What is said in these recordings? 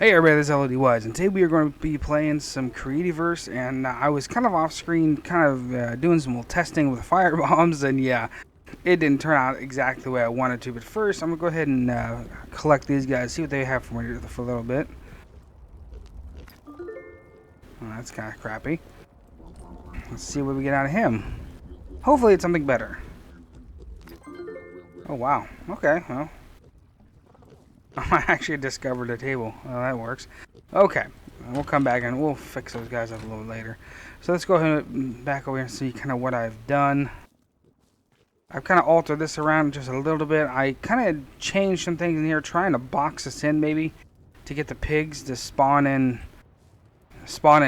Hey everybody, this is LOD Wise, and today we are going to be playing some Creativerse, and I was kind of off screen, doing some little testing with firebombs, and yeah, it didn't turn out exactly the way I wanted to, but first I'm going to go ahead and collect these guys, see what they have for me for a little bit. Well, that's kind of crappy. Let's see what we get out of him. Hopefully it's something better. Oh wow, okay, well. I actually discovered a table. Well, that works. Okay, we'll come back and we'll fix those guys up a little later. So let's go ahead and back over here and see kind of what I've done. I've kind of altered this around just a little bit. I kind of changed some things in here, trying to box us in maybe to get the pigs to spawn in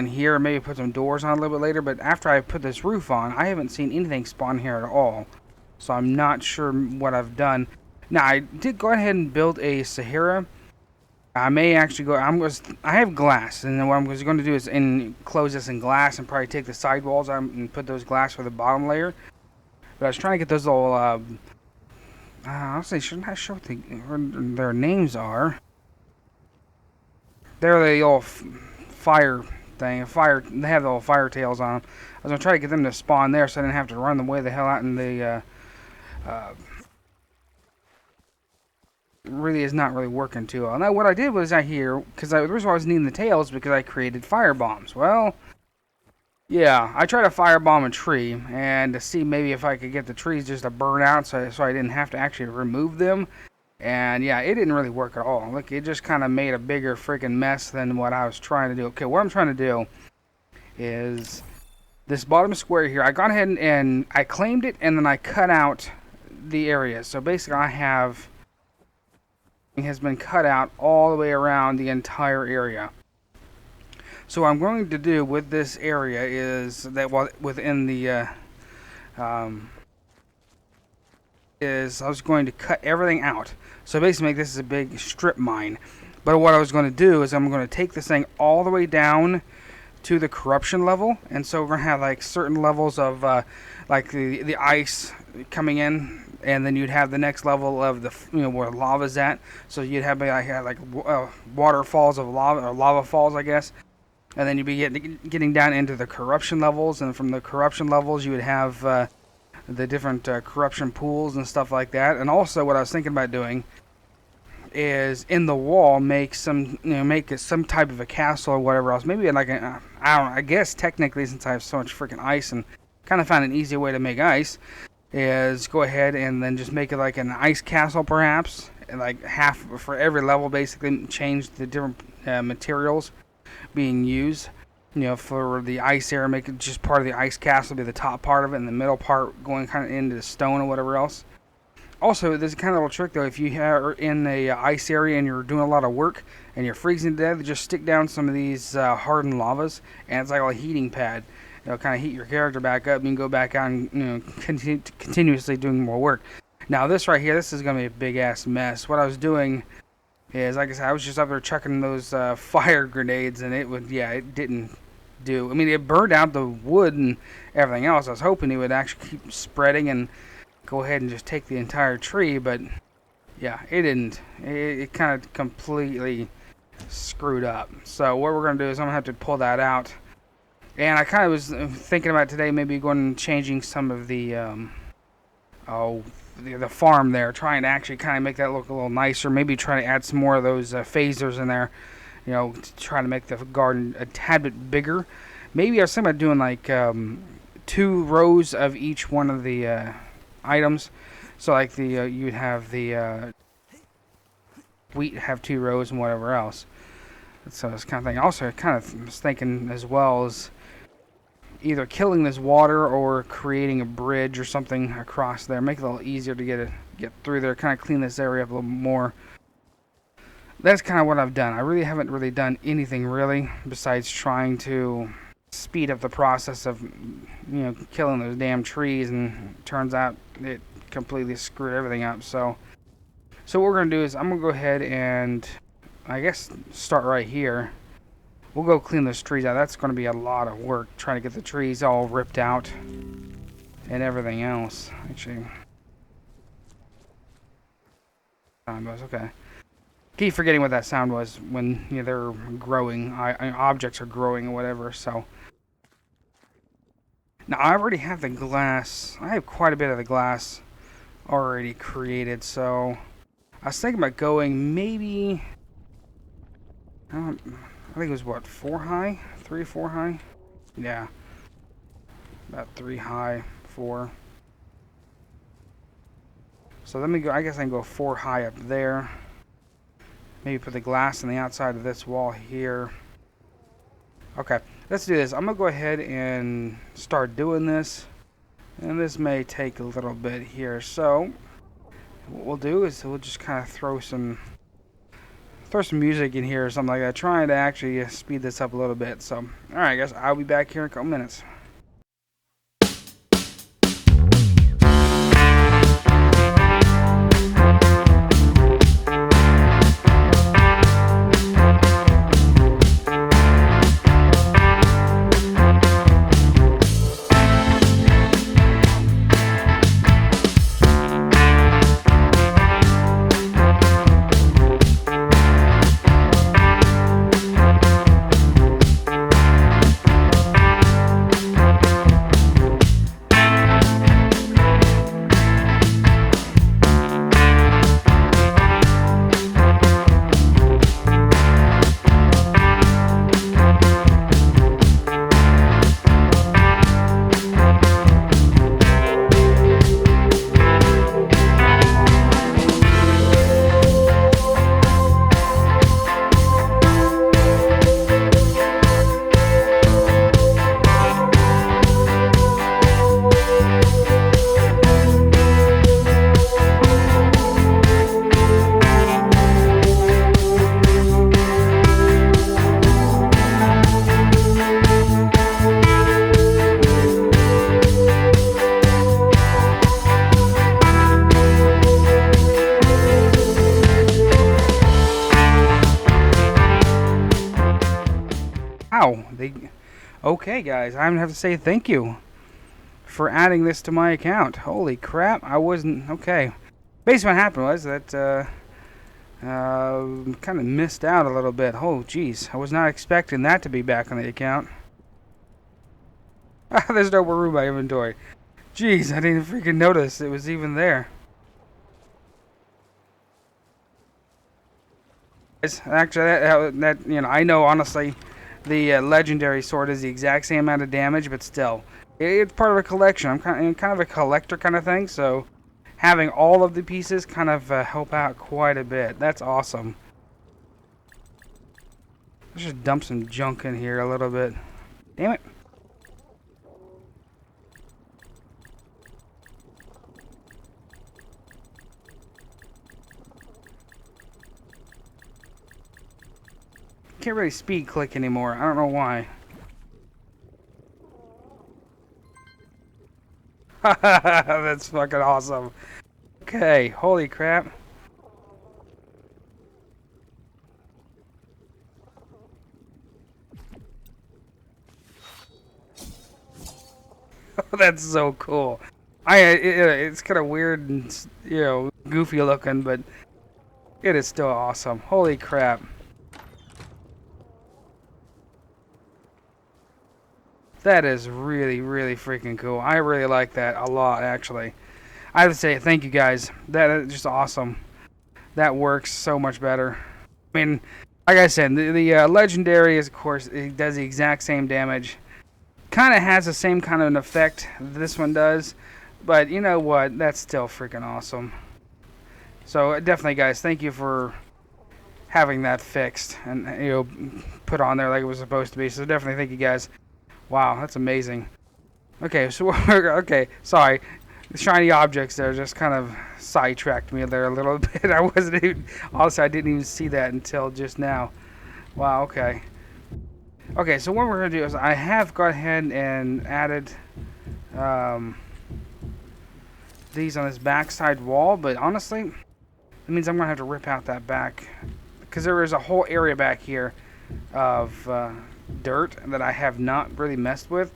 here. Maybe put some doors on a little bit later. But after I put this roof on, I haven't seen anything spawn here at all. So I'm not sure what I've done. Now, I did go ahead and build a Sahara. I may actually go... I have glass, and then what I'm going to do is enclose this in glass and probably take the sidewalls out and put those glass for the bottom layer. But I was trying to get those little... honestly, shouldn't I show what their names are? They're the old fire thing. They have the little fire tails on them. I was going to try to get them to spawn there so I didn't have to run the way the hell out in the... really is not really working too well. Now what I did was because the reason why I was needing the tails because I created fire bombs. Well, yeah, I tried to firebomb a tree and to see maybe if I could get the trees just to burn out so I didn't have to actually remove them. And yeah, it didn't really work at all. Look, it just kind of made a bigger freaking mess than what I was trying to do. Okay, what I'm trying to do is this bottom square here. I got ahead and I claimed it and then I cut out the area. So basically I have... has been cut out all the way around the entire area. So what I'm going to do with this area is that within the I was going to cut everything out. So basically make this a big strip mine. But what I was going to do is I'm going to take this thing all the way down to the corruption level, and so we're going to have like certain levels of like the ice coming in. And then you'd have the next level of the, where lava's at. So you'd have like waterfalls of lava, or lava falls, I guess. And then you'd be getting down into the corruption levels. And from the corruption levels, you would have the different corruption pools and stuff like that. And also, what I was thinking about doing is in the wall make some, make some type of a castle or whatever else. Maybe like I don't know. I guess technically, since I have so much freaking ice and kind of found an easier way to make ice, is go ahead and then just make it like an ice castle perhaps, and like half for every level, basically change the different materials being used, for the ice area. Make it just part of the ice castle, be the top part of it, and the middle part going kind of into the stone or whatever else. Also, there's a kind of little trick though. If you are in the ice area and you're doing a lot of work and you're freezing to death, just stick down some of these hardened lavas, and it's like a heating pad. Kind of heat your character back up. You can go back out and continuously doing more work. Now this right here, this is gonna be a big ass mess. What I was doing is, like I said, I was just up there chucking those fire grenades, and it didn't do. I mean, it burned out the wood and everything else. I was hoping it would actually keep spreading and go ahead and just take the entire tree, but yeah, it didn't. It kind of completely screwed up. So what we're gonna do is I'm gonna have to pull that out. And I kind of was thinking about today maybe going and changing some of the farm there, trying to actually kind of make that look a little nicer. Maybe try to add some more of those phasers in there, to try to make the garden a tad bit bigger. Maybe I was thinking about doing like 2 rows of each one of the items. So like you'd have the wheat have 2 rows and whatever else. So this kind of thing. Also, I kind of was thinking as well as either killing this water or creating a bridge or something across there. Make it a little easier to get through there. Kind of clean this area up a little more. That's kind of what I've done. I really haven't really done anything really besides trying to speed up the process of killing those damn trees, and it turns out it completely screwed everything up. So what we're gonna do is I'm gonna go ahead and I guess start right here. We'll go clean those trees out. That's going to be a lot of work trying to get the trees all ripped out and everything else. Actually, okay. Keep forgetting what that sound was when they're growing. Objects are growing or whatever. So now I already have the glass. I have quite a bit of the glass already created. So I was thinking about going maybe. I think it was what, 4 high, 3 4 high. Yeah, about 3 high, 4. So let me go. I guess I can go 4 high up there. Maybe put the glass on the outside of this wall here. Okay, let's do this. I'm going to go ahead and start doing this. And this may take a little bit here. So what we'll do is we'll just kind of throw some music in here or something like that. Trying to actually speed this up a little bit. So, alright guys, I'll be back here in a couple minutes. Wow, okay guys, I'm gonna have to say thank you for adding this to my account. Holy crap, I wasn't, okay. Basically what happened was that, kind of missed out a little bit. Oh jeez, I was not expecting that to be back on the account. There's no more room in my inventory. Jeez, I didn't freaking notice it was even there. Actually, that I know honestly, the legendary sword is the exact same amount of damage, but still, it's part of a collection. I'm kind of a collector kind of thing, so having all of the pieces kind of help out quite a bit. That's awesome. Let's just dump some junk in here a little bit. Damn it. Can't really speed click anymore. I don't know why. That's fucking awesome. Okay, holy crap. That's so cool. It's kind of weird and goofy looking, but it is still awesome. Holy crap. That is really, really freaking cool. I really like that a lot, actually. I have to say, thank you guys. That is just awesome. That works so much better. I mean, like I said, the legendary is, of course, it does the exact same damage. Kind of has the same kind of an effect this one does. But you know what? That's still freaking awesome. So definitely, guys, thank you for having that fixed and put on there like it was supposed to be. So definitely thank you guys. Wow, that's amazing. Okay, so okay, sorry. The shiny objects there just kind of sidetracked me there a little bit. I wasn't even, honestly, I didn't even see that until just now. Wow, okay. Okay, so what we're going to do is I have gone ahead and added these on this backside wall, but honestly, it means I'm going to have to rip out that back, because there is a whole area back here of dirt that I have not really messed with.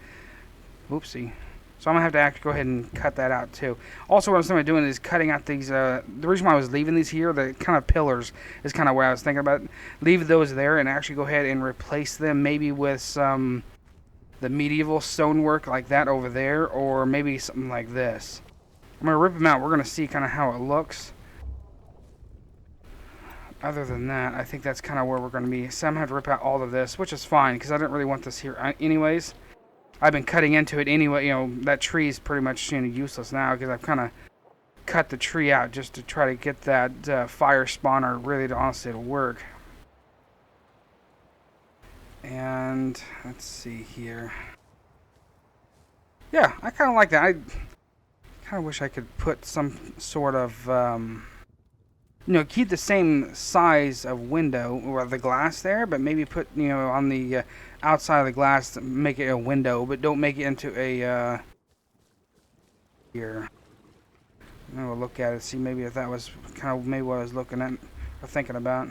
Oopsie. So I'm going to have to actually go ahead and cut that out too. Also, what I'm thinking of doing is cutting out these, the reason why I was leaving these here, the kind of pillars, is kind of what I was thinking about. Leave those there and actually go ahead and replace them maybe with some, the medieval stonework like that over there, or maybe something like this. I'm going to rip them out. We're going to see kind of how it looks. Other than that, I think that's kind of where we're going to be. So I'm going to have to rip out all of this, which is fine, because I didn't really want this here anyways. I've been cutting into it anyway. You know, that tree is pretty much, you know, useless now, because I've kind of cut the tree out just to try to get that fire spawner really to honestly to work. And let's see here. Yeah, I kind of like that. I kind of wish I could put some sort of, you know, keep the same size of window or the glass there, but maybe put, you know, on the outside of the glass, make it a window, but don't make it into a, here. I'm gonna look at it, see maybe if that was kind of maybe what I was looking at or thinking about.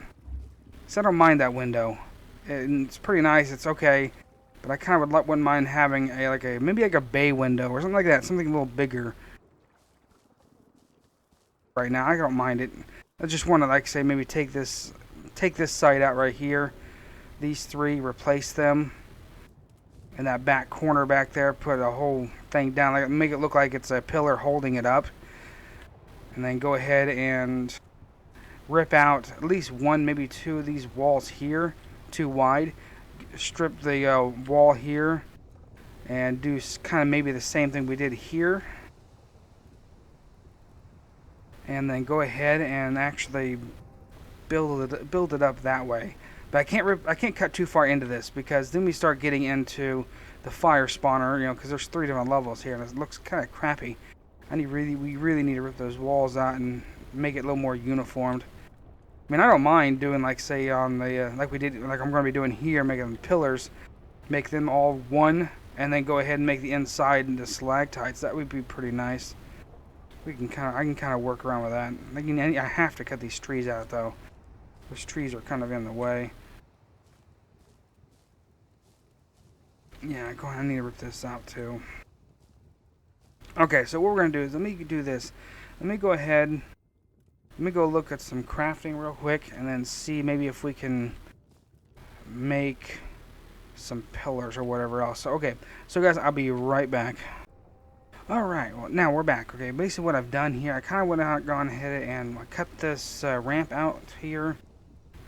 So I don't mind that window. It's pretty nice, it's okay, but I kind of wouldn't mind having a, maybe like a bay window or something like that, something a little bigger. Right now, I don't mind it. I just want to, like, say, maybe take this side out right here. These three, replace them. In that back corner back there, put a whole thing down, like make it look like it's a pillar holding it up. And then go ahead and rip out at least one, maybe two of these walls here, too wide. Strip the wall here, and do kind of maybe the same thing we did here. And then go ahead and actually build it up that way. But I can't cut too far into this, because then we start getting into the fire spawner, you know, because there's 3 different levels here, and it looks kind of crappy. We really need to rip those walls out and make it a little more uniformed. I mean, I don't mind doing, like, say on the like we did, like I'm going to be doing here, making them pillars, make them all one, and then go ahead and make the inside into stalactites. That would be pretty nice. I can kind of work around with that. I have to cut these trees out though. Those trees are kind of in the way. Yeah, go ahead. I need to rip this out too. Okay, so what we're gonna do is let me do this. Let me go ahead. Let me go look at some crafting real quick, and then see maybe if we can make some pillars or whatever else. So, okay, so guys, I'll be right back. Alright, well, now we're back. Okay, basically what I've done here, I kind of went out, gone ahead and cut this ramp out here.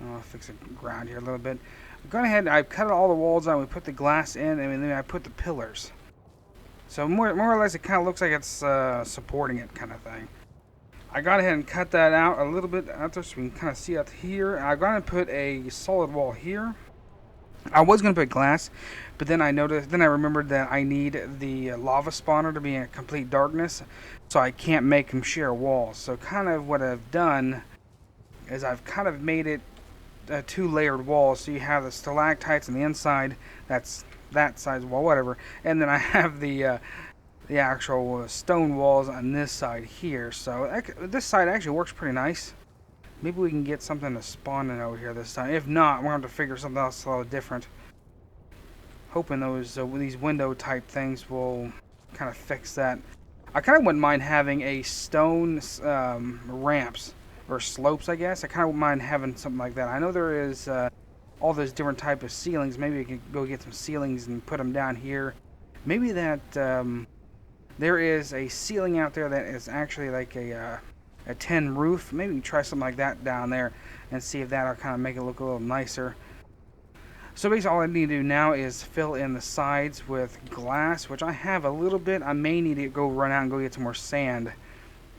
I'll fix the ground here a little bit. I've gone ahead, I've cut all the walls out, we put the glass in, and then I put the pillars. So more or less it kind of looks like it's supporting it kind of thing. I got ahead and cut that out a little bit out there so we can kind of see out here. I've gone and put a solid wall here. I was going to put glass, but then I remembered that I need the lava spawner to be in complete darkness, so I can't make them share walls. So kind of what I've done is I've kind of made it 2 layered walls, so you have the stalactites on the inside, that's that size wall, whatever, and then I have the actual stone walls on this side here. So this side actually works pretty nice. Maybe we can get something to spawn in over here this time. If not, we're going to have to figure something else a little different. Hoping these window type things will kind of fix that. I kind of wouldn't mind having a stone ramps or slopes, I guess. I kind of wouldn't mind having something like that. I know there is all those different type of ceilings. Maybe we could go get some ceilings and put them down here. Maybe that there is a ceiling out there that is actually like a tin roof. Maybe we can try something like that down there and see if that'll kind of make it look a little nicer. So basically all I need to do now is fill in the sides with glass, which I have a little bit. I may need to go run out and go get some more sand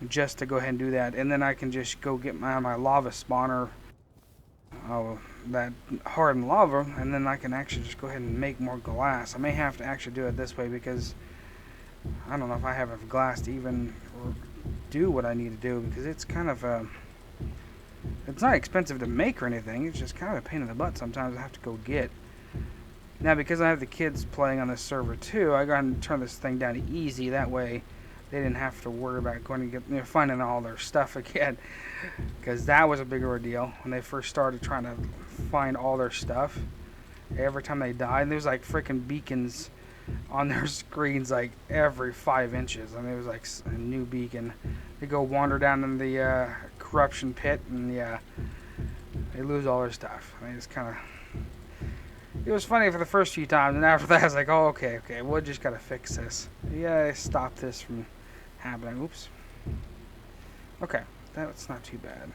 just to go ahead and do that. And then I can just go get my lava spawner, that hardened lava, and then I can actually just go ahead and make more glass. I may have to actually do it this way because I don't know if I have enough glass to even do what I need to do, because it's kind of it's not expensive to make or anything. It's just kind of a pain in the butt sometimes I have to go get. Now because I have the kids playing on this server too, I got to turn this thing down to easy. That way they didn't have to worry about going to get, you know, finding all their stuff again, because that was a big ordeal when they first started trying to find all their stuff. Every time they died, there was like freaking beacons on their screens like every 5 inches. I mean, it was like a new beacon. They go wander down in the corruption pit, and yeah, they lose all their stuff. I mean, it's kind of... It was funny for the first few times, and after that I was like, oh, okay, we'll just gotta fix this. Yeah, stop this from happening. Oops. Okay, that's not too bad.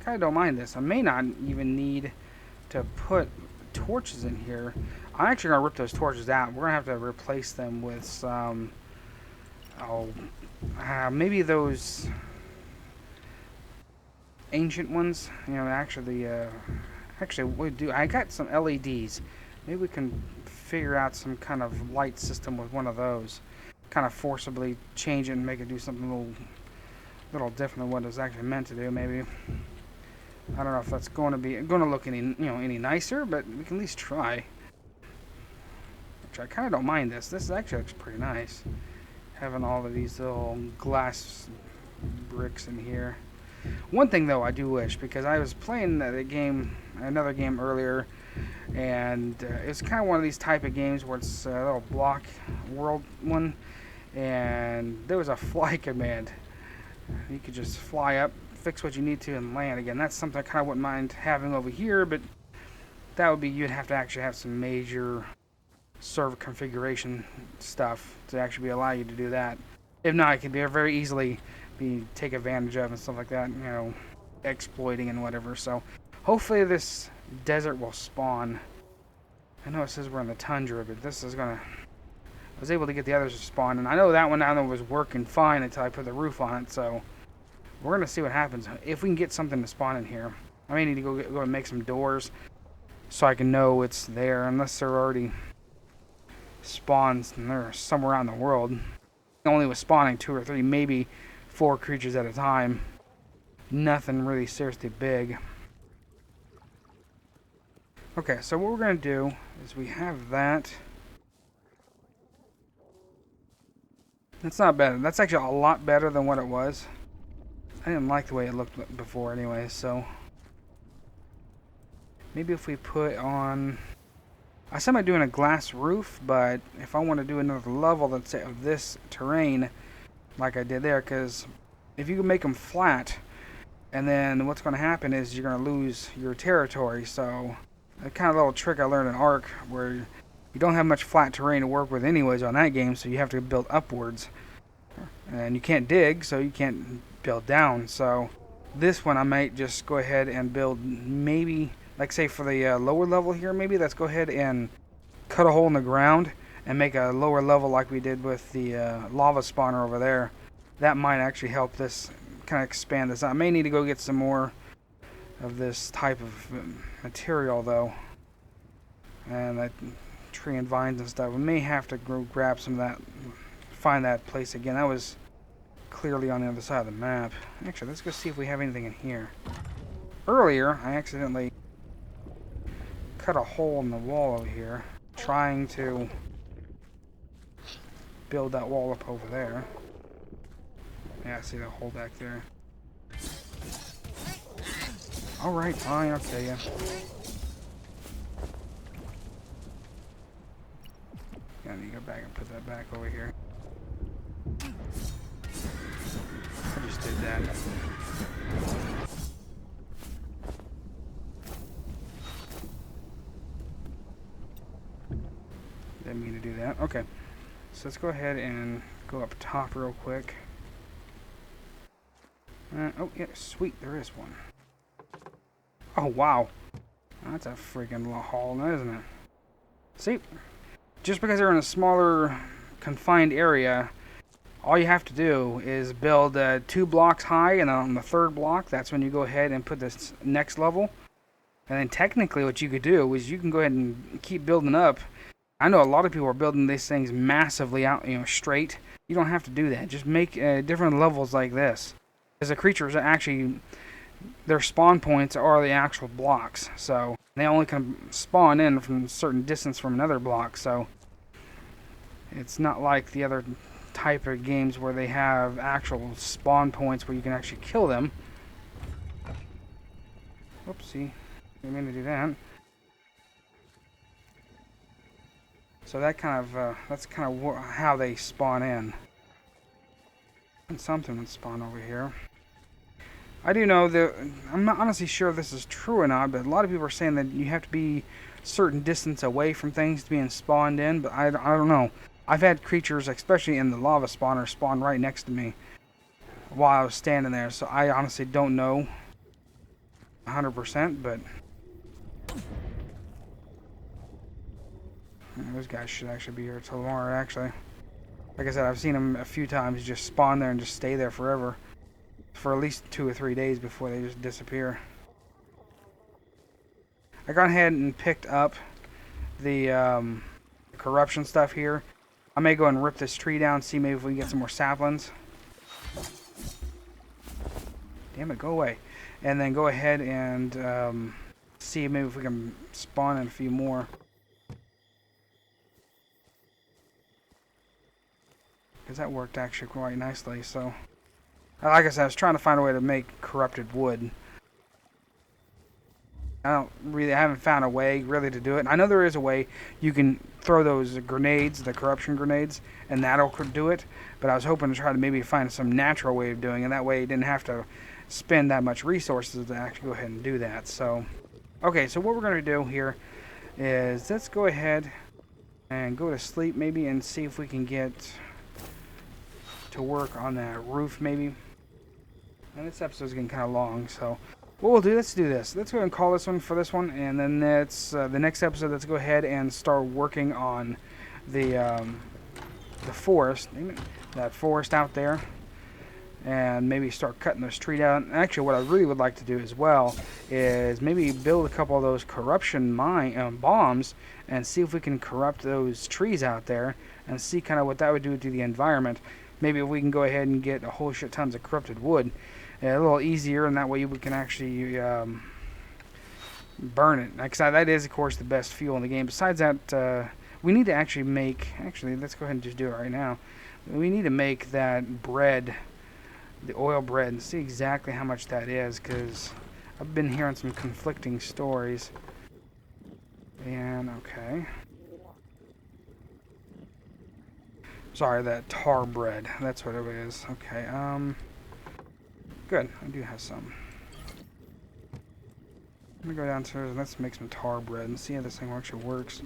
Kinda don't mind this. I may not even need to put torches in here. I'm actually gonna rip those torches out. We're gonna have to replace them with some... maybe those ancient ones. You know, actually, we do. I got some LEDs. Maybe we can figure out some kind of light system with one of those. Kind of forcibly change it and make it do something a little different than what it was actually meant to do. Maybe. I don't know if that's going to look any nicer, but we can at least try. Which I kind of don't mind this. This actually looks pretty nice. Having all of these little glass bricks in here. One thing though I do wish, because I was playing another game earlier, and it's kind of one of these type of games where it's a little block world one, and there was a fly command. You could just fly up, fix what you need to, and land again. That's something I kind of wouldn't mind having over here, but that would be, you'd have to actually have some major server configuration stuff to actually allow you to do that. If not, it could be very easily take advantage of and stuff like that, exploiting and whatever. So hopefully this desert will spawn. I know it says we're in the tundra, but this is gonna... I was able to get the others to spawn, and I know that one down there was working fine until I put the roof on it, so we're gonna see what happens. If we can get something to spawn in here. I may need to go and make some doors so I can know it's there, unless they're already spawns and they're somewhere around the world. Only with spawning 2 or 3, maybe 4 creatures at a time. Nothing really seriously big. Okay, so what we're going to do is we have that. That's not bad. That's actually a lot better than what it was. I didn't like the way it looked before anyway, so... Maybe if we put on... I said I'm doing a glass roof, but if I want to do another level, let's say, of this terrain, like I did there, because if you can make them flat, and then what's going to happen is you're going to lose your territory. So a kind of little trick I learned in Ark, where you don't have much flat terrain to work with anyways on that game, so you have to build upwards, and you can't dig, so you can't build down. So this one I might just go ahead and build, maybe like say for the lower level here, maybe let's go ahead and cut a hole in the ground and make a lower level like we did with the lava spawner over there. That might actually help this kind of expand this. I may need to go get some more of this type of material though, and that tree and vines and stuff. We may have to go grab some of that, find that place again. That was clearly on the other side of the map. Actually, let's go see if we have anything in here. Earlier I accidentally cut a hole in the wall over here, trying to build that wall up over there. Yeah, I see the hole back there. Alright, fine, okay, yeah. I need to go back and put that back over here. I just did that. Didn't mean to do that. Okay. So let's go ahead and go up top real quick. Oh, yeah, sweet. There is one. Oh, wow. That's a freaking haul, isn't it? See? Just because they're in a smaller, confined area, all you have to do is build 2 blocks high, and then on the 3rd block, that's when you go ahead and put this next level. And then technically what you could do is you can go ahead and keep building up. I know a lot of people are building these things massively out, straight. You don't have to do that. Just make different levels like this. Because the creatures are actually, their spawn points are the actual blocks. So they only can spawn in from a certain distance from another block. So it's not like the other type of games where they have actual spawn points where you can actually kill them. Whoopsie. Didn't mean to do that. So that that's kind of how they spawn in. And something would spawn over here. I do know that, I'm not honestly sure if this is true or not, but a lot of people are saying that you have to be a certain distance away from things to being spawned in, but I don't know. I've had creatures, especially in the lava spawner, spawn right next to me while I was standing there, so I honestly don't know 100%, but those guys should actually be here till tomorrow, actually. Like I said, I've seen them a few times just spawn there and just stay there forever. For at least 2 or 3 days before they just disappear. I got ahead and picked up the corruption stuff here. I may go and rip this tree down, see maybe if we can get some more saplings. Damn it, go away. And then go ahead and see maybe if we can spawn in a few more. Because that worked actually quite nicely, so... Like I said, I was trying to find a way to make corrupted wood. I haven't found a way really to do it. And I know there is a way you can throw those grenades, the corruption grenades, and that'll do it. But I was hoping to try to maybe find some natural way of doing it. And that way you didn't have to spend that much resources to actually go ahead and do that. So, okay, so what we're going to do here is let's go ahead and go to sleep maybe and see if we can get to work on that roof maybe. And this episode's getting kind of long, so what we'll do, let's do this. Let's go ahead and call this one for this one, and then that's the next episode. Let's go ahead and start working on the forest, that forest out there, and maybe start cutting those trees out. And actually, what I really would like to do as well is maybe build a couple of those corruption bombs and see if we can corrupt those trees out there and see kind of what that would do to the environment. Maybe if we can go ahead and get a whole shit tons of corrupted wood, a little easier, and that way we can actually burn it. Like I said, that is, of course, the best fuel in the game. Besides that, we need to actually make... Actually, let's go ahead and just do it right now. We need to make that bread, the oil bread, and see exactly how much that is, because I've been hearing some conflicting stories. And, okay... Sorry, that tar bread. That's what it is. Okay, good. I do have some. Let me go downstairs and let's make some tar bread and see how this thing actually works.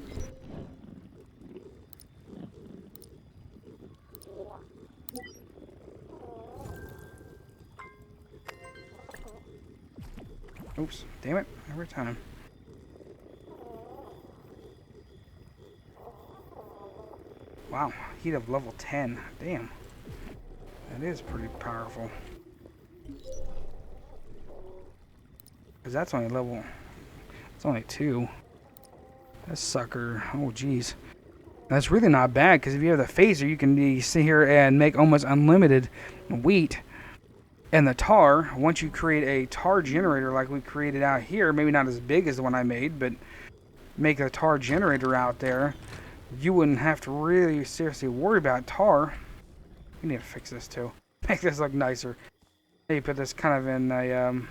Oops, damn it. Every time. Wow, heat of level 10. Damn. That is pretty powerful. Because that's only level... It's only 2. That sucker... Oh, jeez. That's really not bad, because if you have the phaser, you can sit here and make almost unlimited wheat. And the tar, once you create a tar generator like we created out here, maybe not as big as the one I made, but make a tar generator out there, you wouldn't have to really seriously worry about tar. We need to fix this too. Make this look nicer. Maybe put this kind of in a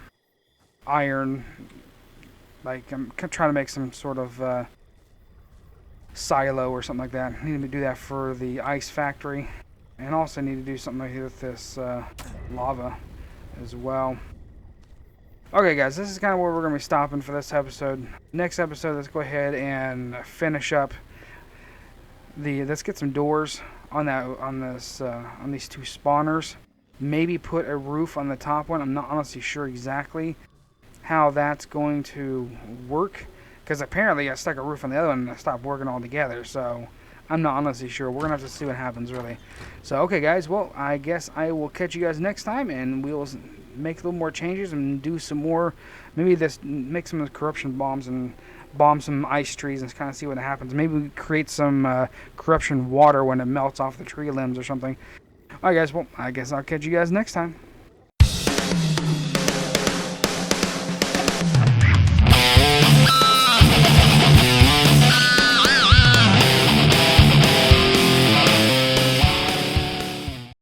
iron, like I'm trying to make some sort of silo or something like that. I need to do that for the ice factory. And also need to do something like with this lava as well. Okay guys, this is kind of where we're going to be stopping for this episode. Next episode, let's go ahead and finish up let's get some doors on these 2 spawners. Maybe put a roof on the top one. I'm not honestly sure exactly how that's going to work, because apparently I stuck a roof on the other one and I stopped working altogether, so I'm not honestly sure. We're gonna have to see what happens, really. So okay guys, well, I guess I will catch you guys next time, and we'll make a little more changes and do some more, maybe make some of the corruption bombs and bomb some ice trees and kind of see what happens. Maybe we create some corruption water when it melts off the tree limbs or something. Alright guys, well, I guess I'll catch you guys next time.